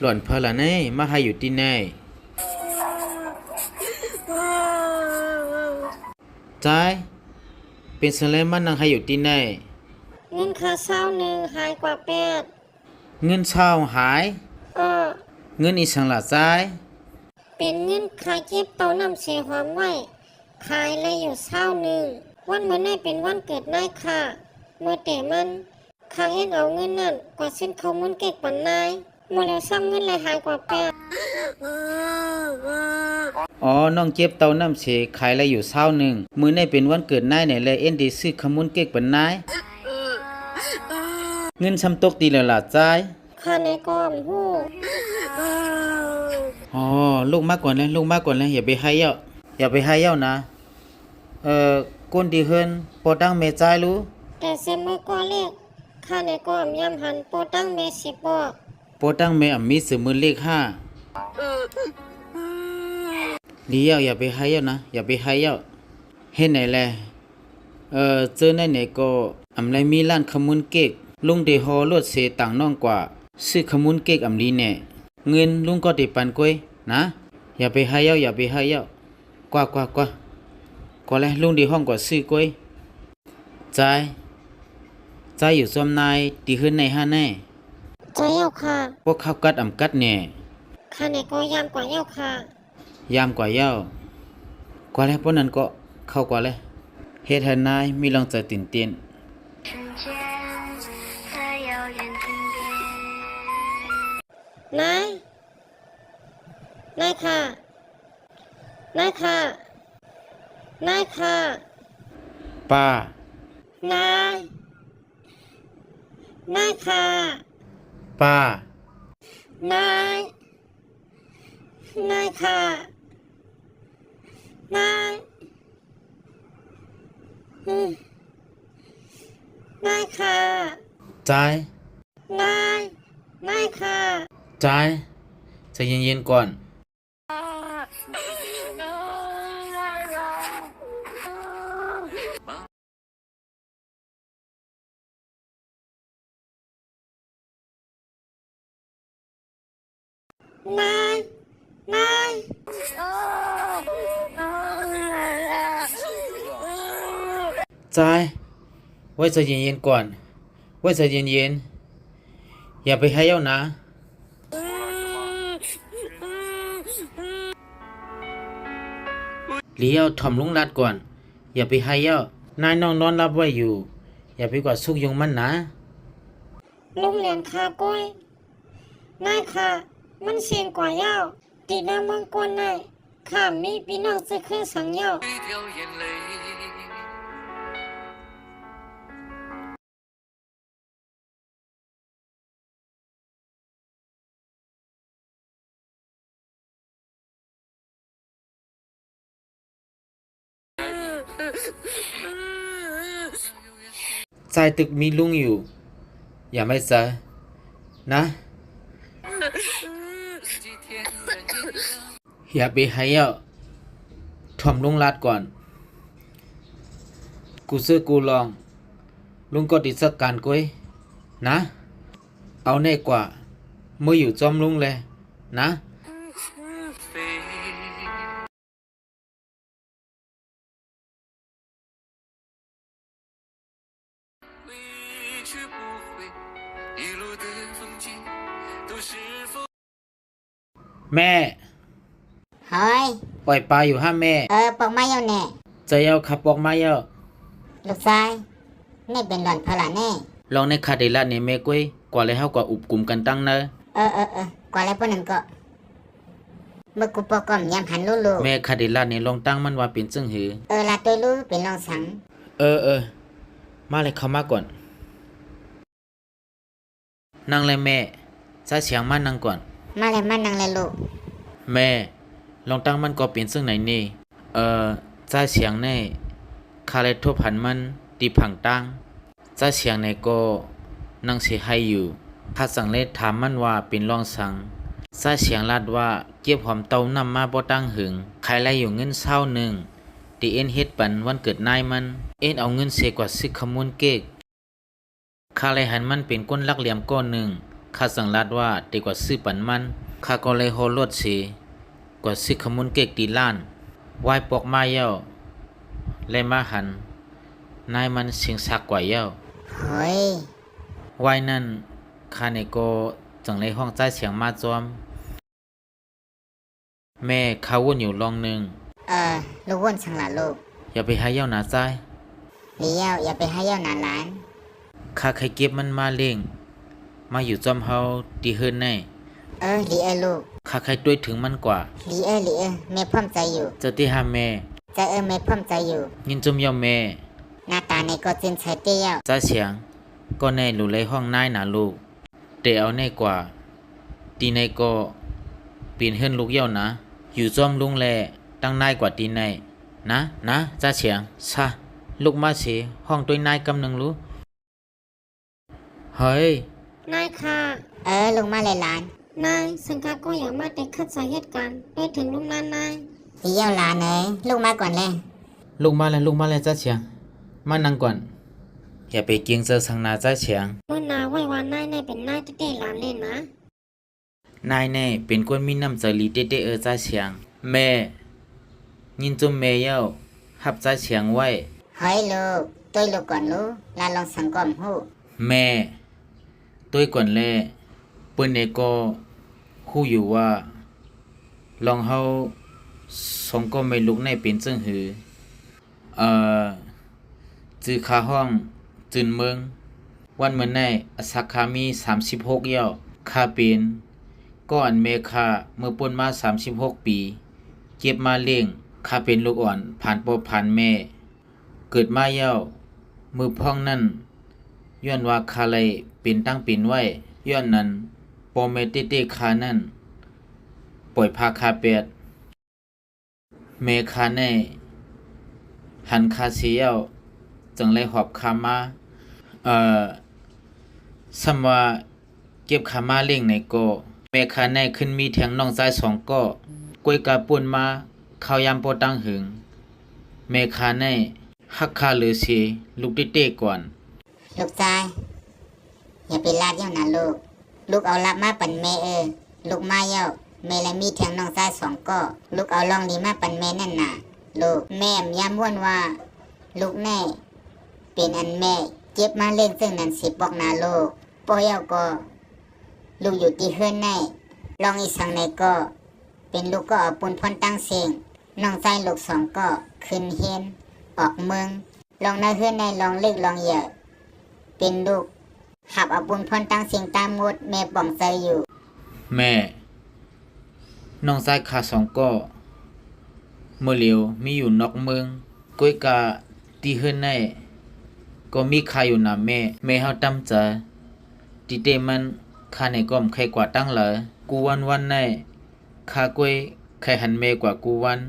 หล่อนเพลาเน่มาให้อยู่ที่ไหนใจเป็นสเลมันนังให้อยู่ที่ไหนเงินค่าเช่าหนึ่งหายกว่า8เงินเช่าหายเงินอีสังละใจเป็นเงินค่าเก็บเตาน้ำเสียหอมไว้ขายเลยอยู่เช่าหนึ่งวันเมื่อได้เป็นวันเกิดนายค่ะเมื่อแต่มันข้าเห็นเอาเงินนั่นกว่าเส้นเขามันเก็บปันนายเมื่อแล้วซ้ำเงินเลยหายกว่า8อ๋อน้องเจ็บเตาน้ำเสขายอะไรอยู่เช้าหนึ่งมื้อนี้เป็นวันเกิดนายไหนเลยเอ็นดีซื้อขมุนเก๊กปันนายเงินซ้ำตกตีแล้วล่ะใจข้าในกอมหู้อ๋อลูกมากกว่าเลยลูกมากกว่าเลยอย่าไปให้เยาอย่าไปให้เยานะก้นดีเฮินพอตั้งเมใจรู้แต่เสมอก็เลขข้าในกอมยำหันโปตั้งเมสิบอกพอตั้งเมอมีเสมือเลข5เดี๋ยวอย่าไปให้เยานะอย่าไปให้เยาเฮ็ดไหนแลเจอไหนก็อำไรมีร้านขมุนเก๊กลุงได้ฮอรถเสต่างน้องกว่าซื้อขมุนเก๊กอำลีแน่เงินลุงก็ได้ปันก้อยนะอย่าไปให้เยาอย่าไปให้เยากว่าก็แล้วลุงได้ห้องก็ซื้อก้อยใจอยู่ซอมนายตีขึ้นในห้าแน่ใจเย้าค่ะพวกเขากัดกัดแน่ข้าในก็ยำกว่าเย้าค่ะยามกว่าเย้ากว่าแล้วพวกนั้นก็เข้ากว่าแล้วเฮ็ดให้นายมีลองใจตื่นเต้นนายค่ะนายค่ะป้านายค่ะป้านายค่ะนายค่ะใจนายค่ะใจเย็นๆก่อนนายใจไว้ใจเย็นๆก่อนไว้ใจเย็นๆอย่าไปให้เย้านะเลี้ยวถ่อมลุงรัดก่อนอย่าไปให้เย้านายน้องนอนรับไว้อยู่อย่าไปกอดซุกยุงมันนะลุงเรียนค่ะก้อยนายค่ะมันเสียงกว่าเย้าตีนางเมืองกวนนายข้ามีพี่น้องจะขึ้นสังเย้าใจตึกมีลุงอยู่อย่าไม่ใจนะอย่าไปให้เย้าถ่อมลุงรัดก่อนกูซื้อกูลองลุงก็ติดสักการก้อยนะเอาแน่กว่าเมื่ออยู่จอมลุงเลยนะแม่เฮ้ยปล่อยปลาอยู่ห้าแม่ปอกไม้เย้าแน่จะเอาขับออกมาเย้าลูกชายนี่เป็นหล่อนพละแน่ลองในคาเดล่าเนี่ยแม่ก้อยกว่าเลยเฮากว่าอุบกลุ่มกันตั้งเนอะกว่าแล้วพวกนั้นก็เมื่อกูปอกก่อมยำหันลู่แม่คาเดล่าเนี่ยลองตั้งมันว่าเป็นซึ่งหือลาตัวลู่เป็นลองสังมาเลยเข้ามาก่อนนั่งเลยแม่ซาเสียงมานั่งก่อนมาเลยมานั่งเลยลูกแม่ลองตั้งมันก็เป็นซึ่งไหนนี่ซาเสียงแน่คาเลยทบหันมันตีผังตั้งซาเสียงไหนก็นั่งเสียให้อยู่ถ้าสั่งเลถามมันว่าเป็นรองสังซาเสียงลาดว่าเก็บหอมเตานำมาบ่ตั้งหึงใครไล่อยู่เงินเศร้าหนึ่งตีเอ็นเฮ็ดปันวันเกิดนายมันเอ็นเอาเงินเสียกว่าซื้อขมุนเก๊กคาเลยหันมันเป็นก้นลักเหลี่ยมก้อนหนึ่ง ข้าสังลัดว่าดีกว่าซื้อปันมันข้าก็เลยโหลดสีกว่าซื้อขมุนเก๊กตีล้านไหวปอกมาเย้าเลยมาหันนายมันเสียงสักกว่าเย้า เฮ้ย ไหวนั่นข้าในก็จังเลยห้องใจเสียงมาจอมแม่ข้าวุ่นอยู่ลองหนึ่ง ลูกว่นสังหลาลูก อย่าไปให้เย้าหนาใจ เลี้ยวอย่าไปให้เย้าหนาหลาน ข้าเคยเก็บมันมาเลี้ยงมาอยู่จอมเฮาดีเฮิรนแน่ ลีลูก ข้าเคยด้วยถึงมันกว่า ลีแม่พร้อมใจอยู่ เจ้าที่หาแม่ ใจแม่พร้อมใจอยู่ ยินจมเย้าแม่ หน้าตาในก็จินใช้เตี้ยว จ้าเสียงก็แน่หลูเลยห้องนายหนาลูกแต่เอาแน่กว่าตีในก็ปีนเฮิรนลูกเย้านะอยู่จอมลุงแลตั้งนายกว่าตีในนะจ้าเสียงซะลูกมาสิห้องด้วยนายกำนึงรู้เฮ้ย นายค่ะ ลงมาเลยหลาน นายสังกัดก็อย่ามาแต่คัดสาเหตุการณ์ด้วยถึงลูกนั้นนาย เลี้ยวหลานลูกมาก่อนเลย ลูกมาแล้วจ้าเสียงมานั่งก่อนอย่าไปเกียงเจอสังนาจ้าเสียง เมื่อนาไว้ว่านายเป็นนายเต้ๆหลานเล่นนะ นายแน่เป็นคนมีน้ำใจลีเต้ๆจ้าเสียงแม่ยินจุมแม่เย้าหับจ้าเสียงไว้ เฮ้ยลูกตัวลูกก่อนลูกลาลองสังกอมหู แม่ตัวก่อนแลเปิ้นเอก็ฮู้อยู่ว่าลองเฮาสองก็ไม่ลุกในเป็นจังหือจื้อคาห้องจืนเมืองวันเมื่อในอสักคามี36เย้าคาเป็นก็อันเมคาเมื่อป่นมา36ปีเก็บมาเลี้ยงคาเป็นลูกอ่อนผ่านพ่อผ่านแม่เกิดมาเย้ามือพ้องนั่นย้อนว่าคาเลยเป็นตั้งเป็นไว้ย้อนนั้นปอเมเตเตคานั่นปล่อยพาคาเป็ดเมคาแน่หันคาเสียวจังเลยหอบคามาซัมว่าเก็บคามาเลี้ยงในก็เมคาแน่ขึ้นมีแทงน้องชาย2ก็กวยกาป่นมาเข้ายามปอตั้งหึงเมคาแน่ฮักคาลือสีลูกเต้ๆก่อน ลูกชายอย่าไปลาดเย้านะลูกเอาลับมาปั่นแม่ลูกมาเย้าแม่และมีแทงน้องชาย2ก็ลูกเอาลองดีมาปั่นแม่นั่นน่ะลูกแม่ย้ำว่นว่าลูกแน่เป็นอันแม่เจ็บมาเล่นซึ่งนั้นสิบอกนาลูกปอเย้าก็ลูกอยู่ที่เฮือนแน่ลองอีสังในก็เป็นลูกก็เอาปุนพ่นตั้งเสียงน้องชายลูก2ก็ขึ้นเฮียนออกเมืองลองในเฮือนในลองเล็กลองใหญ่เป็นลูกหับเอาปุนพ่นตั้งเสียงตามงดแม่ป่องใจอยู่ แม่น้องชายขา2ก็เมื่อเหลียวมีอยู่นอกเมืองก้อยกาที่เฮือนในก็มีคาอยู่นำแม่เฮาตำใจติเตมันคาในก้อมใครกว่าตั้งเหลอกูวันในคาก้อยใครหันแม่กว่ากูวัน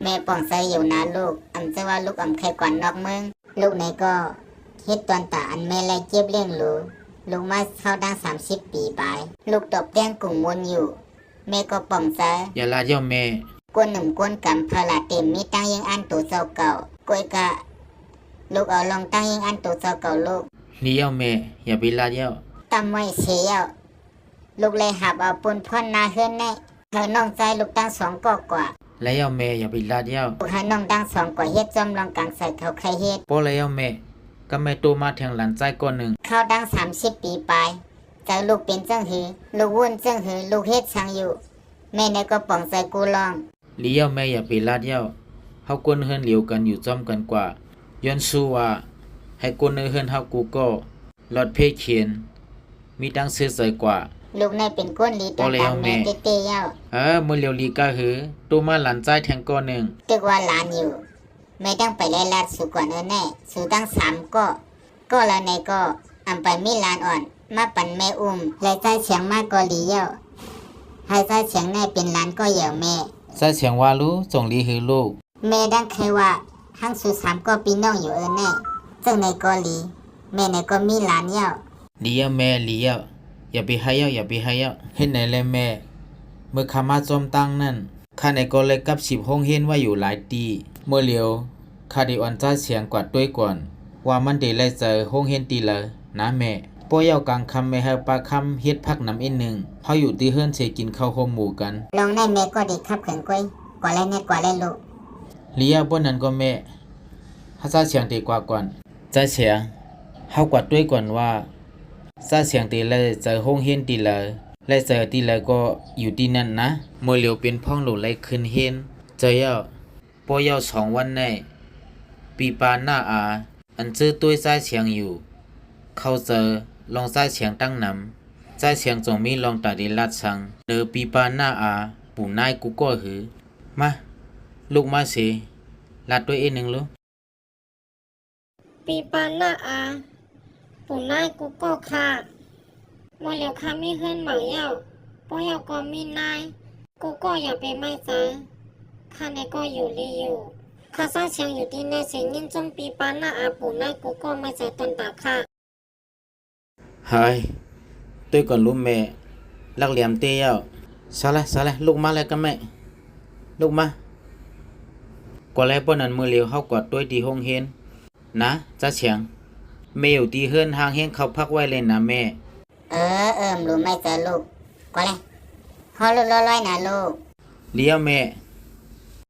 แม่ป่องใจอยู่นะลูกอำจะว่าลูกอำใครก่อนนอกเมืองลูกไหนก็เฮ็ดตอนตาอันแม่และเจ็บเลี้ยงลูกมาเข้าดัง30 ปีไปลูกตบแต้งกุ่งมนอยู่แม่ก็ป่องใจ อย่าลาเจ้าแม่ กวนหนุ่มกวนกำพลาเต็มมีตั้งยิงอันตัวเจ้าเก่ากวยกะลูกเอาลองตั้งยิงอันตัวเจ้าเก่าลูก นี่เจ้าแม่อย่าไปลาเจ้า ตำไว้เสียวลูกเลยหับเอาปุนพ่นนาเฮือนแน่เธอน้องใจลูกตั้ง2ก็กว่า แล้วเจ้าแม่อย่าไปลาเจ้า ลูกให้น้องตั้ง2กว่าเฮ็ดจอมลองกลางใส่เขาใครเฮ็ด พอแล้วเจ้าแม่ก็แม่โตมาแทงหลานใจก่อนหนึ่ง เข้าดัง30 ปีไปเจอลูกเป็นจังหือลูกวุ่นจังหือลูกเฮ็ดช่างอยู่แม่ในก็ป่องใจกูลอง ลีเจ้าแม่อย่าไปลาเจ้าเฮากวนเฮือนเหลียวกันอยู่จอมกันกว่าย้อนสู้ว่าให้กวนเฮือนเฮากูก็ลอดเพเขียนมีตั้งซื้อใส่กว่า ลูกในเป็นก้นลีตัวตามแม่เตๆเย้า เมื่อเหลียวลีกาหือโตมาหลานใจแทงก่อนหนึ่ง ตึกว่าหลานอยู่ไม่ต้องไปไล่ลาดสู่ก่อนแน่สู่ตั้ง3ก็แล้วในก็อำไปมีหลานอ่อนมาปั่นแม่อุ้มและใจเสียงมากก็ลีเย้าให้ใจเสียงแน่เป็นหลานก็เหยี่ยวแม่ ใส่เสียงว่ารู้จงลีหือลูก แม่ดังเคยว่าทั้งสู่3ก็ปีน้องอยู่แน่จังในก็ลีแม่ในก็มีหลานเย้า ลีเจ้าแม่ลีเจ้าอย่าไปให้เจ้าเฮ็ดไหนแลแม่เมื่อขามาจอมตั้งนั่นข้าในก็เลยกับ10ห้องเฮ็นไว้อยู่หลายตีเมื่อเหลียวข้าได้อ่อนใจเสียงกว่าด้วยก่อนว่ามันได้ไล่เจอห้องเฮ็นตีเลยนะแม่ ป้อยาวกลางค่ำไม่ให้ปลาค่ำเฮ็ดพักน้ำอีกหนึ่งเฮาอยู่ที่เฮือนเสกินข้าวโฮมหมู่กัน ลองได้แม่ก็ดีครับเขินก้อยกว่าแล้วเนี่ยกว่าแล้วลูก เลียบ่นั้นก็แม่เฮาซาเสียงตีกว่าก่อนจะเสียงเฮากวาดด้วยก่อนว่าซาเสียงตีเลยเจอห้องเฮียนตีเลยและเจอตีเลยก็อยู่ที่นั่นนะเมื่อเหลียวเป็นพ่องหลูเลยขึ้นเฮียนเจอยาวป้อยาว2 วันในปีปาหน้าอาอันจื้อตุ้ยซาเสียงอยู่เขาเจอลองซาเสียงตั้งนำซาเสียงจงมีลองตาดีลาดสังเนอปีปาหน้าอาปู่นายกูก็หือมาลูกมาสิลาดด้วยอีกหนึ่งลูก ปีปานหน้าอาปู่นายกูก็ค่ะเมื่อแล้วข้ามีเฮือนหมาเย้าป้อยาวก็มีนายกูก็อย่าไปไม่ใจข้าในก็อยู่ลีอยู่ข้าซาเชียงอยู่ที่ในเสียงยินจงปีปานหน้าอาปู่นายกูก็ไม่ใจตนตาค่ะ เฮ้ยtôi còn lúc mẹ lắc liềm tê nhau sao lại lúc má lại cái mẹ lúc má quả lẽ bọn anh mưa liều học quả tôi đi hông hiên ná ra chàng mẹอยู่ที่เฮือนห่างเฮียนเขาพักไว้เลยนะแม่ รู้ไม่เจอลูกกว่าแล้วฮอลลอยๆนะลูก เลี้ยวแม่